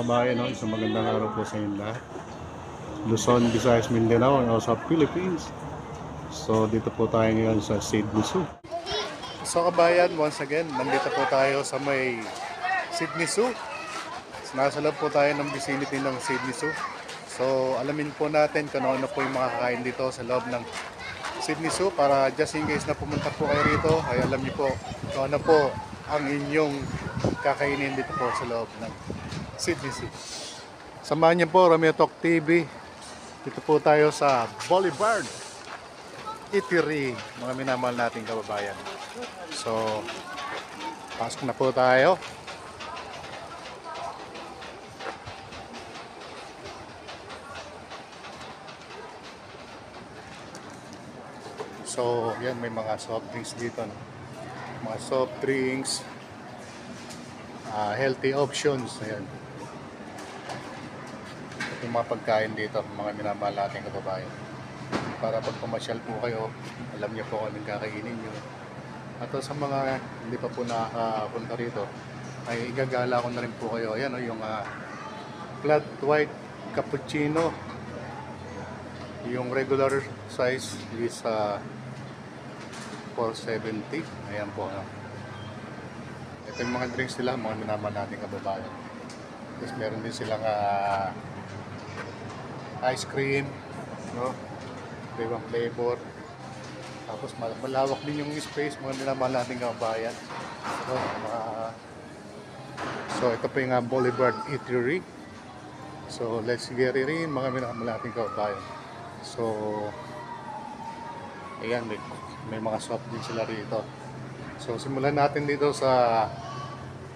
kabayan, no? Isang magandang araw po sa inyo lahat. Luzon, Visayas, Mindanao, and also Philippines. So dito po tayo ngayon sa Sydney Zoo. So kabayan, once again, nandito po tayo sa may Sydney Zoo. Nasa loob po tayo ng vicinity ng Sydney Zoo. So alamin po natin kung ano po yung makakain dito sa loob ng Sydney Zoo para just in case na pumunta po kayo rito ay alam niyo po kung ano po ang inyong kakainin dito po sa loob ng Sydney Zoo. Samahan niyo po Romeo Talk TV. Dito po tayo sa Boulevard Eatery, mga minamahal nating kababayan. So pasok na po tayo. So, yan, may mga soft drinks dito, no? Mga soft drinks, healthy options, ayan. Ito yung mga pagkain dito, mga minamahal nating kababayan. Para pag pumasyal po kayo, alam niyo po kung anong kakainin nyo. At sa mga hindi pa po nakapunta rito, ay igagala ko na rin po kayo. Ayan, no, yung flat white cappuccino. Yung regular size is 470. Ayan po, no? Ito yung mga drinks nila, mga minamahal nating kababayan. Tapos meron din silang ice cream, no? Ibang flavor. Tapos malawak din yung space, mga minamahal nating kababayan. So ito po yung Boulevard Eatery. So let's get it in, mga minamahal nating kababayan. So ayan, may mga soft din sila rito. So simulan natin dito sa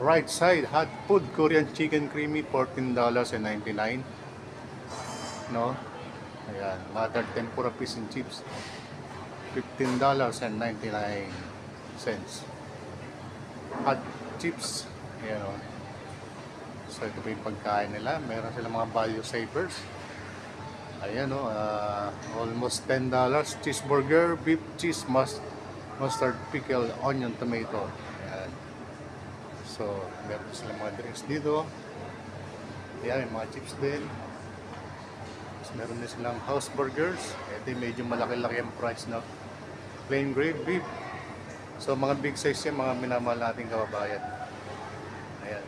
right side, hot food Korean chicken creamy, $14.99, no? Ayan, mother tempura fish and chips, $15.99. Hot chips, ayan, o. So ito po yung pagkain nila. Meron silang mga value savers. Ayan, o, almost $10. Cheeseburger, beef cheese, mustard, pickle, onion, tomato. Ayan. So meron silang mga drinks dito. Ayan, may mga chips din. Tapos meron din silang house burgers. Ito yung medyo malaki-laki ang price, no? Plain grade beef. So mga big size yan, mga minamahal nating kababayan. Ayan.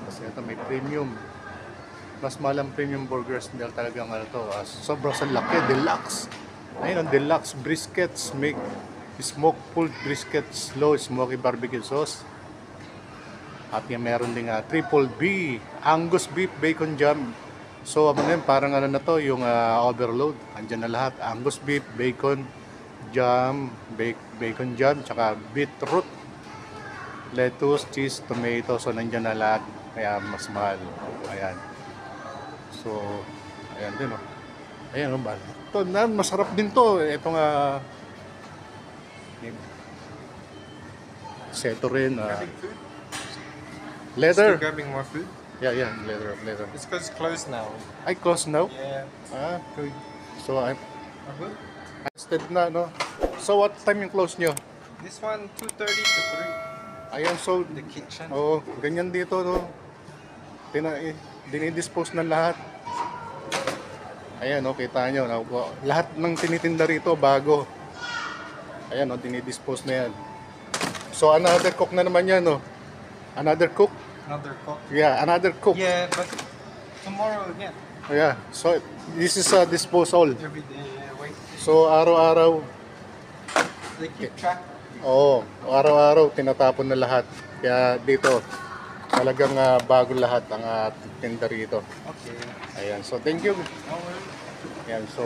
Kasi ito may premium. Mas mahal ang premium burgers dahil talagang ano to, sobrang sa laki, deluxe. Ayun, ang deluxe briskets, make smoked pulled briskets, low smoky barbecue sauce. At yung meron din triple B, Angus beef, bacon jam. So ano yun, parang ano na to, yung overload. Andyan na lahat, Angus beef, bacon jam, bacon jam, tsaka beetroot, lettuce, cheese, tomato. So nandyan na lahat, kaya mas mahal. Ayan. So, ayan din, oh. Ayan, oh, ito na, masarap din to. Itong seto rin. Leather. Still grabbing more food? Yeah, leather. It's because it's closed now. I close now? Yeah. Okay. So, I'm Good. instead na, no? So, what time yung close nyo? This one, 2:30 to 3. Ayan, so, The kitchen. oo, ganyan dito, no? Dinidispose na lahat. Ayan, no, kita nyo. Lahat ng tinitinda rito, bago. Ayan, no, dinidispose na yan. So, another cook na naman yan, no? Another cook? Another cook. Yeah, another cook. Yeah, but tomorrow again. Yeah, so, this is a disposal. Every day, wait. So, araw-araw, They keep track. oo, araw-araw, tinatapon na lahat. Kaya dito, talagang bago lahat ang tinda rito. Okay. Ayan, so thank you. No worries. Ayan, so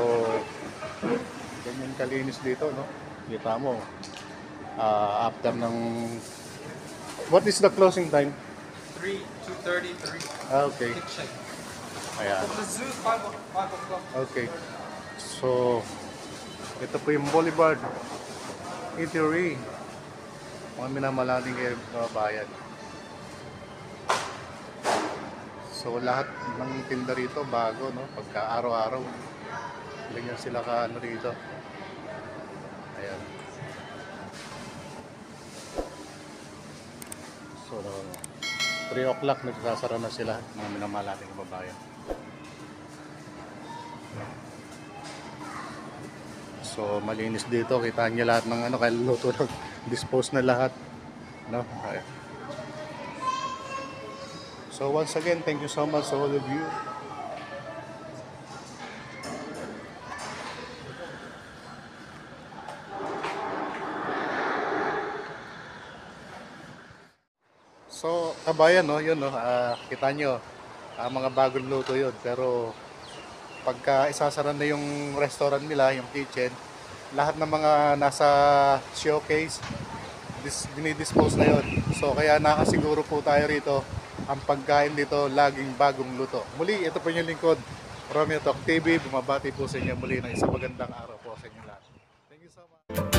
ganyan kalinis dito, no? Kita mo, after ng, what is the closing time? 2:30, 3. Okay. Kitchen. Ayan, But the zoo, 5 o'clock. okay. So, ito po yung Boulevard Eatery. Mga minamalating kayo kabayan. So lahat ng tinda rito bago, no? Pagka araw-araw. Ganyan sila ka ano rito. Ayan. So 3 o'clock nagsasara na sila, mga minamahal nating kababayan. So malinis dito, kita niyo lahat ng ano, kaya luto lang, dispose na lahat, no? Okay. So once again, thank you so much to all of you. So kabayan, no, yun, no, kita nyo, mga bagong luto yun, pero pagka isasara na yung restaurant nila, yung kitchen, lahat ng mga nasa showcase, dinidispose na yun. So kaya nakasiguro po tayo rito, ang pagkain dito laging bagong luto. Muli, ito po yung lingkod, Romeo Talk TV, bumabati po sa inyo muli ng isang magandang araw po sa inyo lahat. Thank you so much.